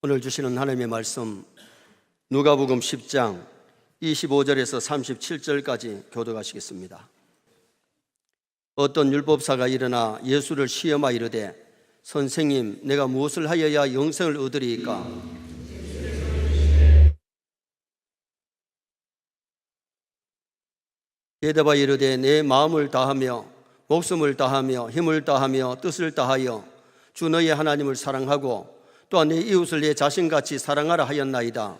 오늘 주시는 하나님의 말씀 누가복음 10장 25절에서 37절까지 교독하시겠습니다. 어떤 율법사가 일어나 예수를 시험하여 이르되 선생님, 내가 무엇을 하여야 영생을 얻으리이까? 대답하여 이르되 내 마음을 다하며 목숨을 다하며 힘을 다하며 뜻을 다하여 주 너의 하나님을 사랑하고 또한 내 이웃을 내 자신같이 사랑하라 하였나이다.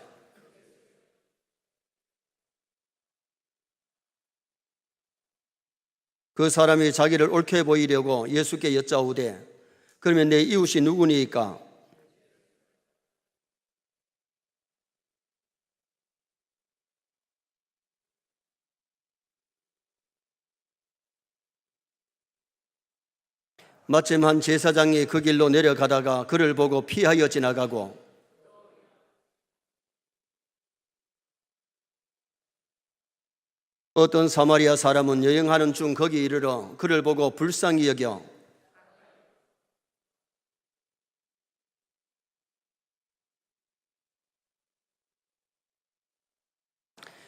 그 사람이 자기를 옳게 보이려고 예수께 여짜오되 그러면 내 이웃이 누구니까? 마침 한 제사장이 그 길로 내려가다가 그를 보고 피하여 지나가고 어떤 사마리아 사람은 여행하는 중 거기 이르러 그를 보고 불쌍히 여겨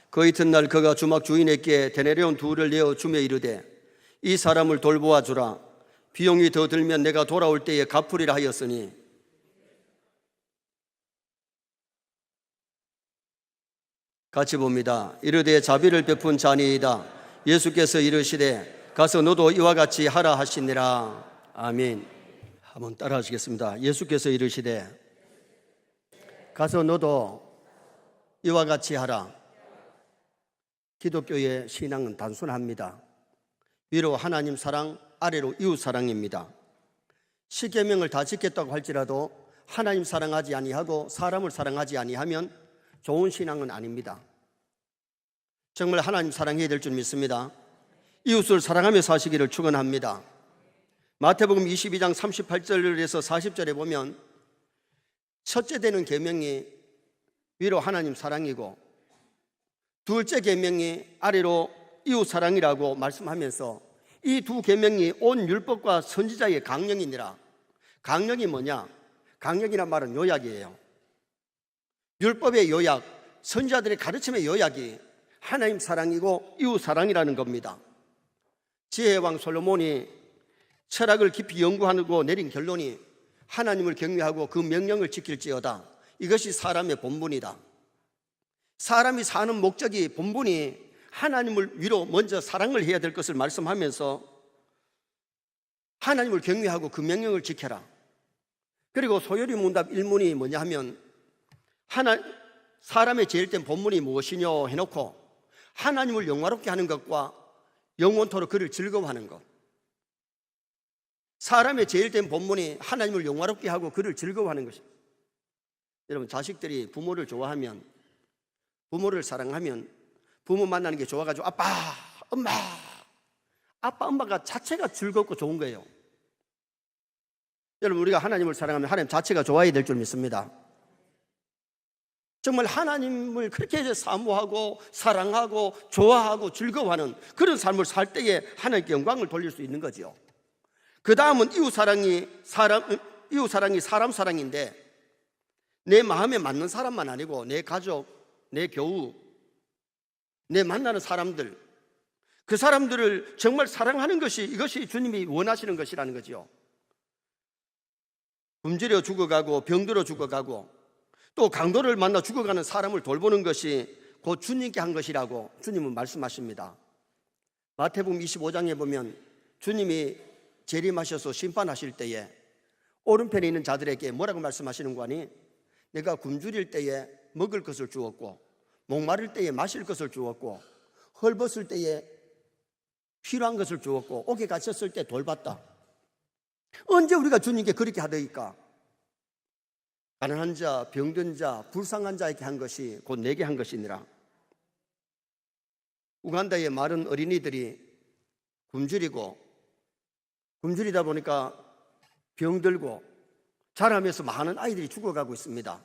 그 이튿날 그가 주막 주인에게 데나리온 둘을 내어 주며 이르되 이 사람을 돌보아 주라. 비용이 더 들면 내가 돌아올 때에 갚으리라 하였으니 같이 봅니다. 이르되 자비를 베푼 자니이다. 예수께서 이르시되 가서 너도 이와 같이 하라 하시니라. 아멘. 한번 따라 하시겠습니다. 예수께서 이르시되 가서 너도 이와 같이 하라. 기독교의 신앙은 단순합니다. 위로 하나님 사랑, 아래로 이웃 사랑입니다. 십계명을 다 지켰다고 할지라도 하나님 사랑하지 아니하고 사람을 사랑하지 아니하면 좋은 신앙은 아닙니다. 정말 하나님 사랑해야 될 줄 믿습니다. 이웃을 사랑하며 사시기를 축원합니다. 마태복음 22장 38절에서 40절에 보면 첫째 되는 계명이 위로 하나님 사랑이고 둘째 계명이 아래로 이웃 사랑이라고 말씀하면서 이 두 계명이 온 율법과 선지자의 강령이니라. 강령이 뭐냐? 강령이란 말은 요약이에요. 율법의 요약, 선지자들의 가르침의 요약이 하나님 사랑이고 이웃 사랑이라는 겁니다. 지혜의 왕 솔로몬이 철학을 깊이 연구하고 내린 결론이 하나님을 경외하고 그 명령을 지킬지어다. 이것이 사람의 본분이다. 사람이 사는 목적이 본분이 하나님을 위로 먼저 사랑을 해야 될 것을 말씀하면서 하나님을 경외하고 그 명령을 지켜라. 그리고 소요리 문답 1문이 뭐냐 하면 사람의 제일 된 본분이 무엇이냐 해놓고 하나님을 영화롭게 하는 것과 영원토록 그를 즐거워하는 것. 사람의 제일 된 본분이 하나님을 영화롭게 하고 그를 즐거워하는 것입니다. 여러분, 자식들이 부모를 좋아하면, 부모를 사랑하면 부모 만나는 게 좋아가지고 아빠, 엄마가 자체가 즐겁고 좋은 거예요. 여러분, 우리가 하나님을 사랑하면 하나님 자체가 좋아야 될 줄 믿습니다. 정말 하나님을 그렇게 사모하고 사랑하고 좋아하고 즐거워하는 그런 삶을 살 때에 하나님께 영광을 돌릴 수 있는 거죠. 그 다음은 이웃 사랑이 사람 사랑인데 내 마음에 맞는 사람만 아니고 내 가족, 내 교우, 내 만나는 사람들, 그 사람들을 정말 사랑하는 것이 이것이 주님이 원하시는 것이라는 거죠. 굶주려 죽어가고 병들어 죽어가고 또 강도를 만나 죽어가는 사람을 돌보는 것이 곧 주님께 한 것이라고 주님은 말씀하십니다. 마태복음 25장에 보면 주님이 재림하셔서 심판하실 때에 오른편에 있는 자들에게 뭐라고 말씀하시는 거 아니? 내가 굶주릴 때에 먹을 것을 주었고 목마를 때에 마실 것을 주었고 헐벗을 때에 필요한 것을 주었고 옥에 갇혔을 때 돌봤다. 언제 우리가 주님께 그렇게 하더이까? 가난한 자, 병든 자, 불쌍한 자에게 한 것이 곧 내게 한 것이니라. 우간다의 마른 어린이들이 굶주리다 보니까 병들고 자라면서 많은 아이들이 죽어가고 있습니다.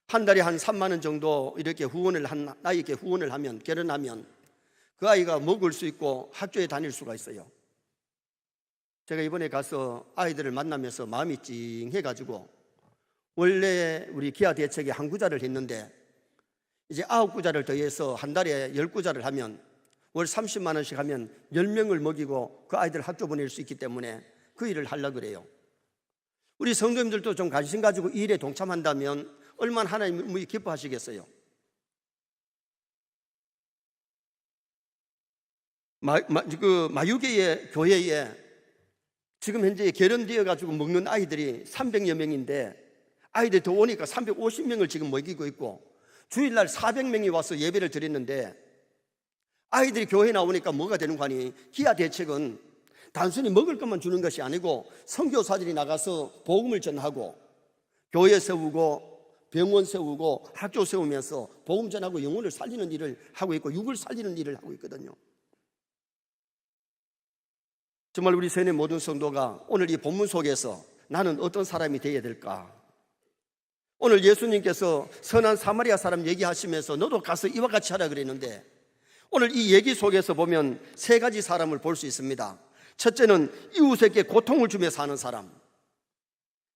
한 달에 한 3만 원 정도 이렇게 아이에게 후원을 하면, 결혼하면 그 아이가 먹을 수 있고 학교에 다닐 수가 있어요. 제가 이번에 가서 아이들을 만나면서 마음이 찡해가지고 원래 우리 기아 대책에 한 구자를 했는데 이제 9구자를 더해서 한 달에 10구자를 하면 월 30만 원씩 하면 10명을 먹이고 그 아이들 학교 보낼 수 있기 때문에 그 일을 하려고 그래요. 우리 성도님들도 좀 관심 가지고 이 일에 동참한다면 얼마나 하나님이 기뻐하시겠어요. 마유계의 교회에 지금 현재 결혼되어 가지고 먹는 아이들이 300여 명인데 아이들이 더 오니까 350명을 지금 먹이고 있고 주일날 400명이 와서 예배를 드렸는데 아이들이 교회 나오니까 뭐가 되는 거 아니? 기아 대책은 단순히 먹을 것만 주는 것이 아니고 선교사들이 나가서 복음을 전하고 교회 세우고 병원 세우고 학교 세우면서 복음 전하고 영혼을 살리는 일을 하고 있고 육을 살리는 일을 하고 있거든요. 정말 우리 세뇌 모든 성도가 오늘 이 본문 속에서 나는 어떤 사람이 되어야 될까? 오늘 예수님께서 선한 사마리아 사람 얘기하시면서 너도 가서 이와 같이 하라 그랬는데 오늘 이 얘기 속에서 보면 세 가지 사람을 볼 수 있습니다. 첫째는 이웃에게 고통을 주며 사는 사람.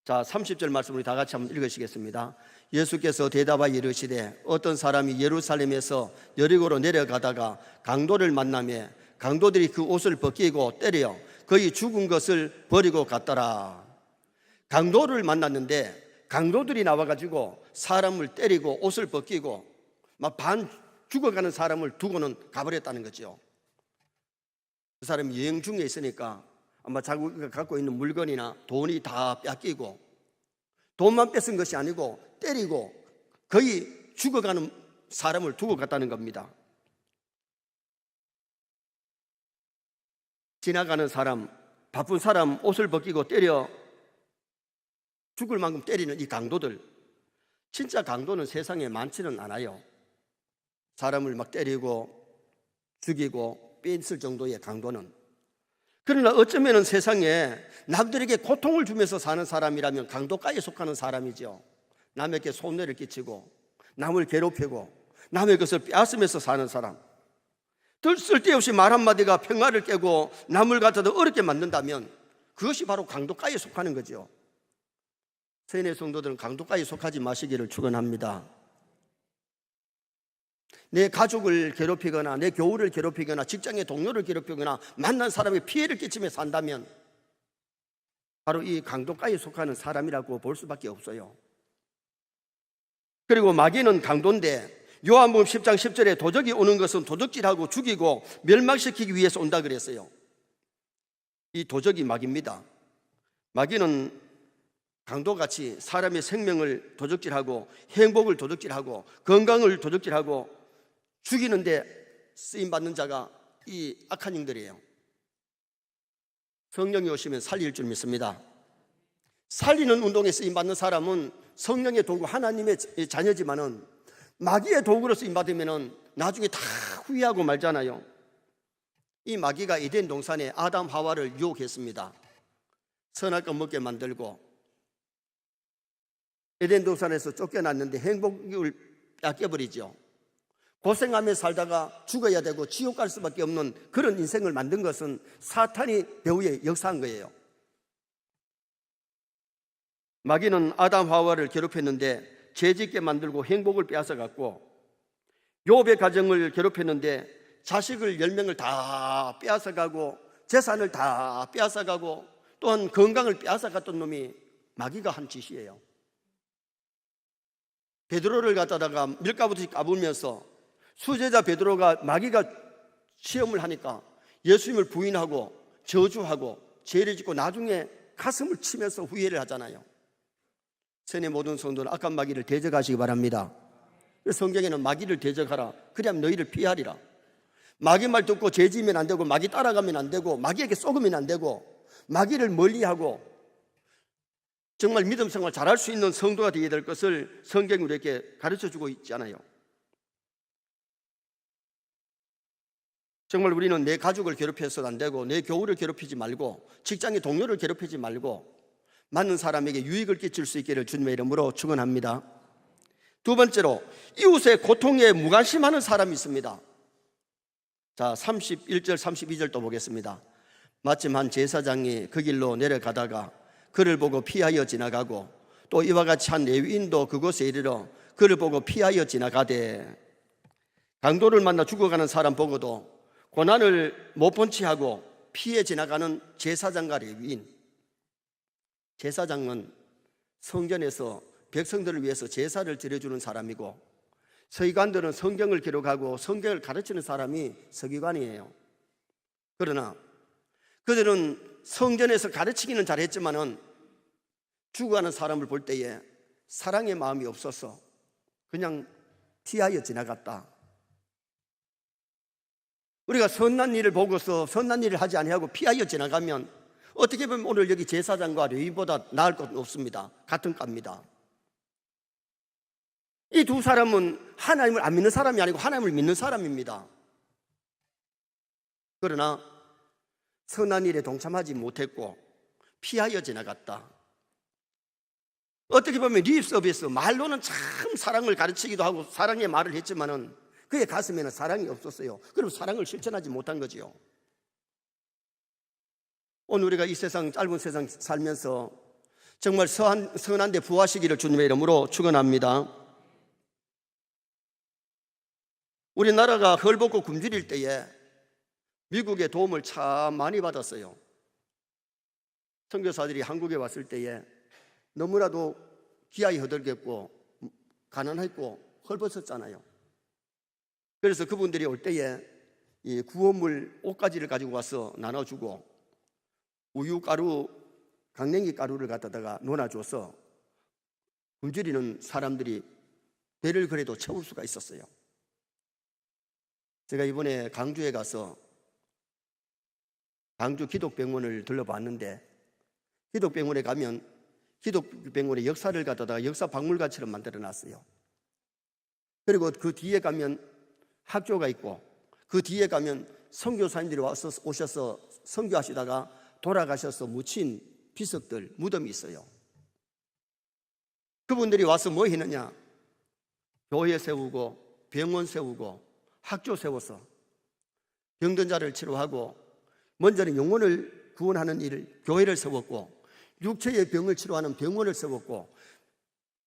자, 30절 말씀 우리 다 같이 한번 읽으시겠습니다. 예수께서 대답하여 이르시되 어떤 사람이 예루살렘에서 여리고로 내려가다가 강도를 만나며 강도들이 그 옷을 벗기고 때려 거의 죽은 것을 버리고 갔더라. 강도를 만났는데 강도들이 나와가지고 사람을 때리고 옷을 벗기고 막 반 죽어가는 사람을 두고는 가버렸다는 거죠. 그 사람이 여행 중에 있으니까 아마 자기가 갖고 있는 물건이나 돈이 다 뺏기고 돈만 뺏은 것이 아니고 때리고 거의 죽어가는 사람을 두고 갔다는 겁니다. 지나가는 사람, 바쁜 사람 옷을 벗기고 때려 죽을 만큼 때리는 이 강도들, 진짜 강도는 세상에 많지는 않아요. 사람을 막 때리고 죽이고 뺏을 정도의 강도는. 그러나 어쩌면 세상에 남들에게 고통을 주면서 사는 사람이라면 강도가에 속하는 사람이죠. 남에게 손해를 끼치고 남을 괴롭히고 남의 것을 빼앗으면서 사는 사람, 쓸데없이 말 한마디가 평화를 깨고 남을 갖다도 어렵게 만든다면 그것이 바로 강도가에 속하는 거죠. 세뇌 성도들은 강도가에 속하지 마시기를 축원합니다. 내 가족을 괴롭히거나 내 교우를 괴롭히거나 직장의 동료를 괴롭히거나 만난 사람에 피해를 끼치며 산다면 바로 이 강도가에 속하는 사람이라고 볼 수밖에 없어요. 그리고 마귀는 강도인데 요한복음 10장 10절에 도적이 오는 것은 도적질하고 죽이고 멸망시키기 위해서 온다 그랬어요. 이 도적이 마귀입니다. 마귀는 강도같이 사람의 생명을 도적질하고 행복을 도적질하고 건강을 도적질하고 죽이는데 쓰임받는 자가 이 악한 영들이에요. 성령이 오시면 살릴 줄 믿습니다. 살리는 운동에 쓰임받는 사람은 성령의 도구 하나님의 자녀지만은 마귀의 도구로 쓰임받으면 나중에 다 후회하고 말잖아요. 이 마귀가 에덴 동산에 아담 하와를 유혹했습니다. 선할 것 먹게 만들고 에덴 동산에서 쫓겨났는데 행복을 뺏겨버리죠. 고생하며 살다가 죽어야 되고 지옥 갈 수밖에 없는 그런 인생을 만든 것은 사탄이 배후에 역사한 거예요. 마귀는 아담 하와를 괴롭혔는데 죄짓게 만들고 행복을 빼앗아갔고, 욥의 가정을 괴롭혔는데 자식을 10명을 다 빼앗아가고 재산을 다 빼앗아가고 또한 건강을 빼앗아갔던 놈이 마귀가 한 짓이에요. 베드로를 갖다가 밀가부터 까불면서 수제자 베드로가 마귀가 시험을 하니까 예수님을 부인하고 저주하고 죄를 짓고 나중에 가슴을 치면서 후회를 하잖아요. 세뇌 모든 성도는 악한 마귀를 대적하시기 바랍니다. 성경에는 마귀를 대적하라, 그래야 너희를 피하리라. 마귀 말 듣고 죄 지으면 안 되고 마귀 따라가면 안 되고 마귀에게 속으면 안 되고 마귀를 멀리하고 정말 믿음 생활 잘할 수 있는 성도가 되어야 될 것을 성경이 우리에게 가르쳐주고 있잖아요. 정말 우리는 내 가족을 괴롭혀서는 안 되고 내 교우를 괴롭히지 말고 직장의 동료를 괴롭히지 말고 맞는 사람에게 유익을 끼칠 수 있기를 주님의 이름으로 축원합니다. 두 번째로, 이웃의 고통에 무관심하는 사람이 있습니다. 자, 31절 32절 또 보겠습니다. 마침 한 제사장이 그 길로 내려가다가 그를 보고 피하여 지나가고 또 이와 같이 한 레위인도 그곳에 이르러 그를 보고 피하여 지나가되, 강도를 만나 죽어가는 사람 보고도 고난을 못 본 채 하고 피해 지나가는 제사장과 레위인. 제사장은 성전에서 백성들을 위해서 제사를 드려주는 사람이고, 서기관들은 성경을 기록하고 성경을 가르치는 사람이 서기관이에요. 그러나 그들은 성전에서 가르치기는 잘했지만은 죽어가는 사람을 볼 때에 사랑의 마음이 없어서 그냥 피하여 지나갔다. 우리가 선한 일을 보고서 선한 일을 하지 아니하고 피하여 지나가면 어떻게 보면 오늘 여기 제사장과 레위인보다 나을 것은 없습니다. 같은 값입니다. 이 두 사람은 하나님을 안 믿는 사람이 아니고 하나님을 믿는 사람입니다. 그러나 선한 일에 동참하지 못했고 피하여 지나갔다. 어떻게 보면 립 서비스, 말로는 참 사랑을 가르치기도 하고 사랑의 말을 했지만은 그의 가슴에는 사랑이 없었어요. 그럼 사랑을 실천하지 못한 거지요. 오늘 우리가 이 세상, 짧은 세상 살면서 정말 선한 데 부하시기를 주님의 이름으로 축원합니다. 우리나라가 헐벗고 굶주릴 때에 미국의 도움을 참 많이 받았어요. 선교사들이 한국에 왔을 때에 너무나도 기아에 허들겠고 가난했고 헐벗었잖아요. 그래서 그분들이 올 때에 이 구원물 옷가지를 가지고 와서 나눠주고 우유 가루, 강냉이 가루를 갖다가 놓아줘서 굶주리는 사람들이 배를 그래도 채울 수가 있었어요. 제가 이번에 강주에 가서 강주 기독병원을 들러봤는데, 기독병원에 가면 기독병원의 역사를 갖다가 역사 박물관처럼 만들어놨어요. 그리고 그 뒤에 가면 학교가 있고, 그 뒤에 가면 선교사님들이 오셔서 선교하시다가 돌아가셔서 묻힌 비석들, 무덤이 있어요. 그분들이 와서 뭐 했느냐? 교회 세우고 병원 세우고 학교 세워서 병든 자를 치료하고, 먼저는 영혼을 구원하는 일을 교회를 세웠고, 육체의 병을 치료하는 병원을 세웠고,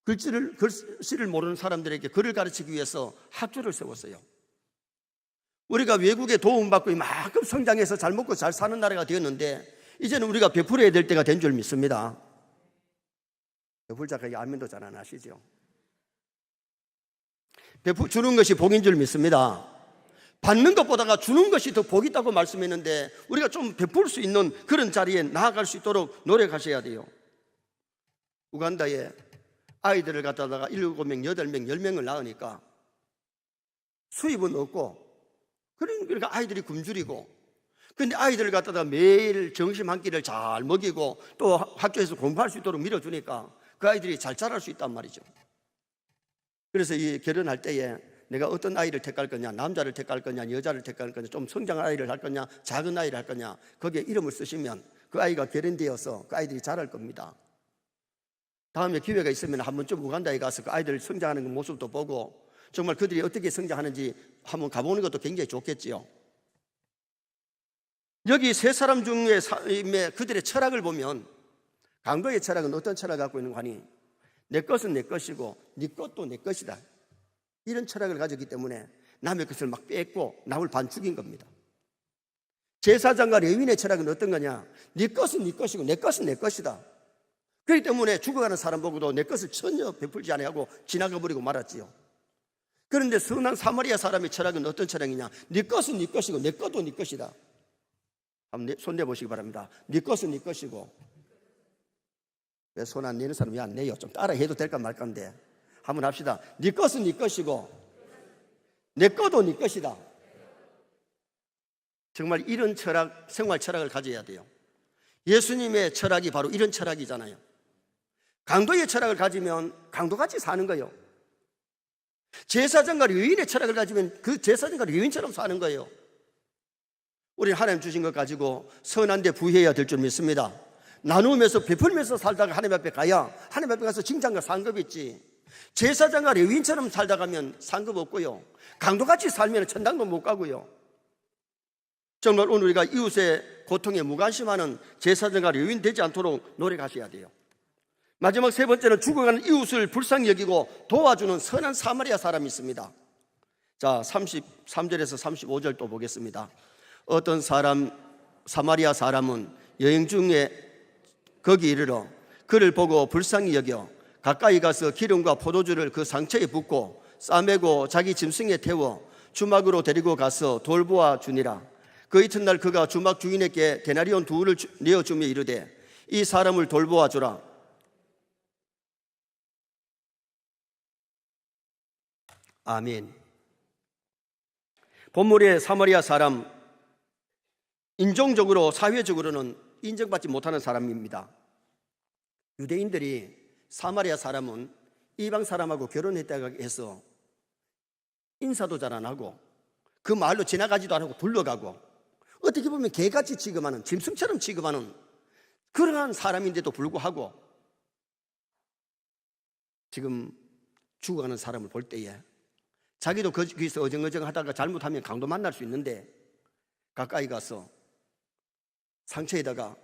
글씨를 모르는 사람들에게 글을 가르치기 위해서 학교를 세웠어요. 우리가 외국에 도움받고 이만큼 성장해서 잘 먹고 잘 사는 나라가 되었는데 이제는 우리가 베풀어야 될 때가 된 줄 믿습니다. 베풀자가 아멘도 잘 안 하시죠? 주는 것이 복인 줄 믿습니다. 받는 것보다가 주는 것이 더 복이 있다고 말씀했는데 우리가 좀 베풀 수 있는 그런 자리에 나아갈 수 있도록 노력하셔야 돼요. 우간다에 아이들을 갖다가 7명, 8명, 10명을 낳으니까 수입은 없고, 그러니까 아이들이 굶주리고, 근데 아이들을 갖다가 매일 점심 한 끼를 잘 먹이고 또 학교에서 공부할 수 있도록 밀어주니까 그 아이들이 잘 자랄 수 있단 말이죠. 그래서 이 결혼할 때에 내가 어떤 아이를 택할 거냐, 남자를 택할 거냐, 여자를 택할 거냐, 좀 성장한 아이를 할 거냐, 작은 아이를 할 거냐, 거기에 이름을 쓰시면 그 아이가 결혼되어서 그 아이들이 자랄 겁니다. 다음에 기회가 있으면 한 번쯤 우간다에 가서 그 아이들 성장하는 모습도 보고 정말 그들이 어떻게 성장하는지 한번 가보는 것도 굉장히 좋겠지요. 여기 세 사람 중에 그들의 철학을 보면 강도의 철학은 어떤 철학을 갖고 있는 거 아니? 내 것은 내 것이고 네 것도 내 것이다. 이런 철학을 가졌기 때문에 남의 것을 막 뺏고 남을 반죽인 겁니다. 제사장과 레위인의 철학은 어떤 거냐? 네 것은 네 것이고 내 것은 내 것이다. 그렇기 때문에 죽어가는 사람 보고도 내 것을 전혀 베풀지 아니하고 지나가 버리고 말았지요. 그런데 선한 사마리아 사람의 철학은 어떤 철학이냐? 네 것은 네 것이고 내 것도 네 것이다. 한번 손 내보시기 바랍니다. 네 것은 네 것이고. 왜 손 안 내는 사람 왜 안 내요? 좀 따라 해도 될까 말까인데 한번 합시다. 네 것은 네 것이고 내 것도 네 것이다. 정말 이런 철학, 생활 철학을 가져야 돼요. 예수님의 철학이 바로 이런 철학이잖아요. 강도의 철학을 가지면 강도같이 사는 거예요. 제사장과 레위인의 철학을 가지면 그 제사장과 레위인처럼 사는 거예요. 우리는 하나님 주신 것 가지고 선한 데 부해야 될 줄 믿습니다. 나누면서 베풀면서 살다가 하나님 앞에 가야 하나님 앞에 가서 칭찬과 상급이 있지. 제사장과 레위인처럼 살다 가면 상급 없고요, 강도같이 살면 천당도 못 가고요. 정말 오늘 우리가 이웃의 고통에 무관심하는 제사장과 레위인 되지 않도록 노력하셔야 돼요. 마지막 세 번째는 죽어가는 이웃을 불쌍히 여기고 도와주는 선한 사마리아 사람이 있습니다. 자, 33절에서 35절 또 보겠습니다. 어떤 사마리아 사람은 여행 중에 거기 이르러 그를 보고 불쌍히 여겨 가까이 가서 기름과 포도주를 그 상처에 붓고 싸매고 자기 짐승에 태워 주막으로 데리고 가서 돌보아 주니라. 그 이튿날 그가 주막 주인에게 데나리온 두를 내어주며 이르되 이 사람을 돌보아 주라. 아멘. 본문의 사마리아 사람, 인종적으로 사회적으로는 인정받지 못하는 사람입니다. 유대인들이 사마리아 사람은 이방 사람하고 결혼했다고 해서 인사도 잘 안 하고 그 마을로 지나가지도 안 하고 둘러가고 어떻게 보면 개같이 취급하는, 짐승처럼 취급하는 그러한 사람인데도 불구하고 지금 죽어가는 사람을 볼 때에 자기도 거기서 어정어정하다가 잘못하면 강도 만날 수 있는데 가까이 가서 상처에다가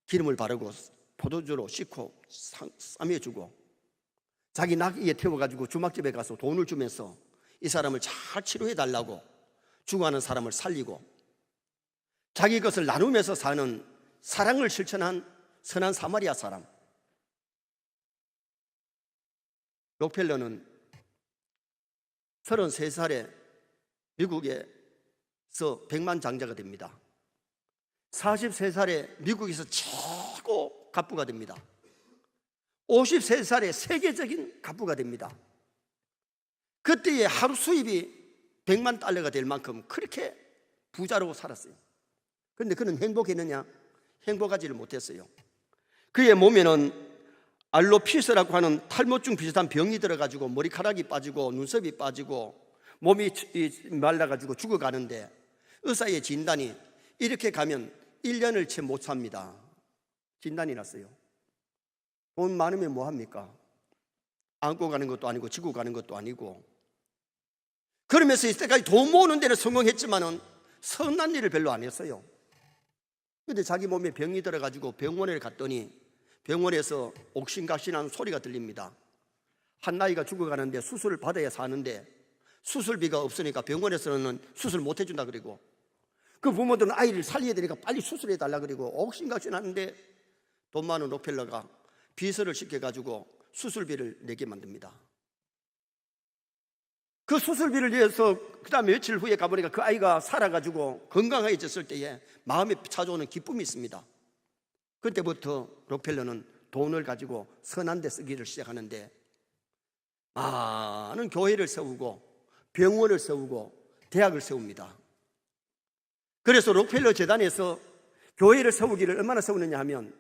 기름을 바르고 포도주로 씻고 싸매주고 자기 나귀에 태워가지고 주막집에 가서 돈을 주면서 이 사람을 잘 치료해달라고 죽어가는 사람을 살리고 자기 것을 나누면서 사는 사랑을 실천한 선한 사마리아 사람. 록펠러는 33살에 미국에서 백만장자가 됩니다. 43살에 미국에서 최고 갑부가 됩니다. 53살에 세계적인 갑부가 됩니다. 그때의 하루 수입이 100만 달러가 될 만큼 그렇게 부자로 살았어요. 그런데 그는 행복했느냐? 행복하지를 못했어요. 그의 몸에는 알로피스라고 하는 탈모증 비슷한 병이 들어가지고 머리카락이 빠지고 눈썹이 빠지고 몸이 말라가지고 죽어가는데 의사의 진단이 이렇게 가면 1년을 채 못 삽니다. 진단이 났어요. 돈 많으면 뭐합니까? 안고 가는 것도 아니고 지고 가는 것도 아니고 그러면서 이때까지 돈 모으는 데는 성공했지만은 선한 일을 별로 안 했어요. 그런데 자기 몸에 병이 들어가지고 병원에 갔더니 병원에서 옥신각신한 소리가 들립니다. 한 나이가 죽어가는데 수술을 받아야 사는데 수술비가 없으니까 병원에서는 수술 못 해준다 그러고 그 부모들은 아이를 살려야 되니까 빨리 수술해 달라 그러고 옥신각신하는데 돈 많은 록펠러가 비서를 시켜가지고 수술비를 내게 만듭니다. 그 수술비를 위해서 그 다음에 며칠 후에 가보니까 그 아이가 살아가지고 건강해졌을 때에 마음에 찾아오는 기쁨이 있습니다. 그때부터 록펠러는 돈을 가지고 선한 데 쓰기를 시작하는데 많은 교회를 세우고 병원을 세우고 대학을 세웁니다. 그래서 록펠러 재단에서 교회를 세우기를 얼마나 세우느냐 하면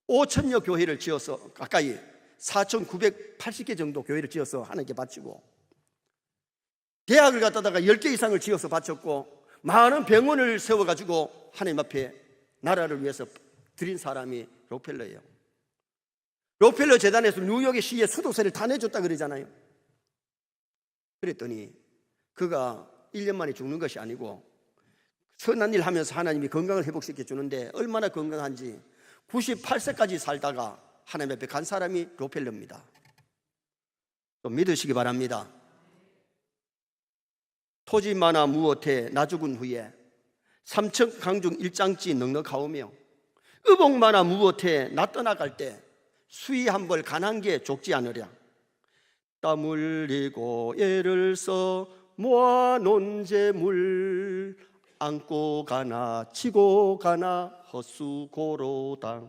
5,000여 교회를 지어서 가까이 4,980개 정도 교회를 지어서 하나님께 바치고 대학을 갖다가 10개 이상을 지어서 바쳤고 많은 병원을 세워가지고 하나님 앞에 나라를 위해서 드린 사람이 록펠러예요. 록펠러 재단에서 뉴욕의 시의 수도세를 다 내줬다 그러잖아요. 그랬더니 그가 1년 만에 죽는 것이 아니고 선한 일 하면서 하나님이 건강을 회복시켜 주는데 얼마나 건강한지 98세까지 살다가 하나님 앞에 간 사람이 록펠러입니다. 좀 믿으시기 바랍니다. 토지 많아 무엇해 나 죽은 후에 삼척 강중 일장지 넉넉하오며 의복 많아 무엇해 나 떠나갈 때 수위 한 벌 가난 게 족지 않으랴. 땀 흘리고 애를 써 모아놓은 재물 안고 가나 치고 가나 헛수고로다.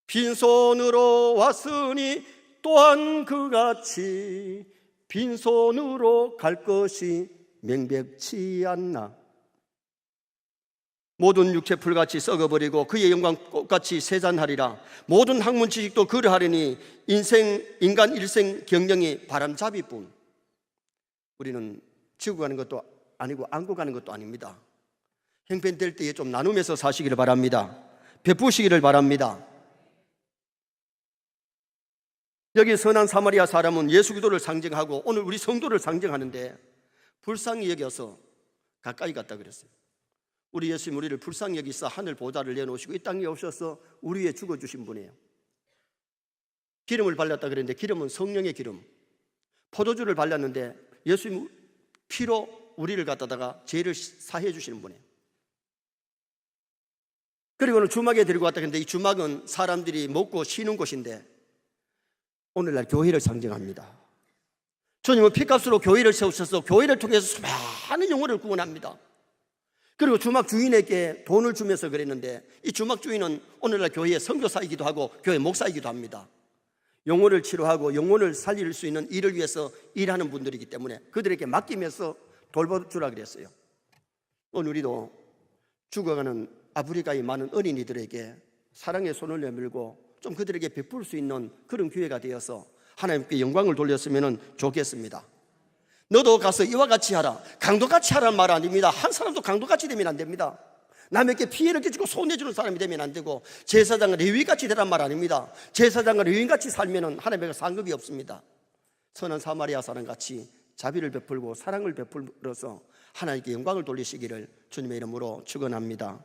빈손으로 왔으니 또한 그같이 빈손으로 갈 것이 명백치 않나. 모든 육체 풀같이 썩어버리고 그의 영광 꽃같이 세잔하리라. 모든 학문 지식도 그러하리니 인간 일생 경영이 바람잡이뿐. 우리는 지고 가는 것도 아니고 안고 가는 것도 아닙니다. 형편될 때에 좀 나누면서 사시기를 바랍니다. 베푸시기를 바랍니다. 여기 선한 사마리아 사람은 예수 그리스도를 상징하고 오늘 우리 성도를 상징하는데 불쌍히 여겨서 가까이 갔다 그랬어요. 우리 예수님 우리를 불쌍히 여기사 하늘 보좌를 내놓으시고 이 땅에 오셔서 우리 위해 죽어주신 분이에요. 기름을 발랐다 그랬는데 기름은 성령의 기름. 포도주를 발랐는데 예수님 피로 우리를 갖다다가 죄를 사해 주시는 분이에요. 그리고는 주막에 데리고 왔다 그랬는데 이 주막은 사람들이 먹고 쉬는 곳인데 오늘날 교회를 상징합니다. 주님은 피값으로 교회를 세우셔서 교회를 통해서 수많은 영혼을 구원합니다. 그리고 주막 주인에게 돈을 주면서 그랬는데 이 주막 주인은 오늘날 교회의 선교사이기도 하고 교회 목사이기도 합니다. 영혼을 치료하고 영혼을 살릴 수 있는 일을 위해서 일하는 분들이기 때문에 그들에게 맡기면서 돌봐주라 그랬어요. 오늘 우리도 죽어가는 아프리카의 많은 어린이들에게 사랑의 손을 내밀고 좀 그들에게 베풀 수 있는 그런 기회가 되어서 하나님께 영광을 돌렸으면 좋겠습니다. 너도 가서 이와 같이 하라. 강도같이 하라는 말 아닙니다. 한 사람도 강도같이 되면 안 됩니다. 남에게 피해를 끼치고 손해주는 사람이 되면 안 되고 제사장은 레위같이 되란 말 아닙니다. 제사장은 레위같이 살면 하나님에게 상급이 없습니다. 선한 사마리아 사람같이 자비를 베풀고 사랑을 베풀어서 하나님께 영광을 돌리시기를 주님의 이름으로 축원합니다.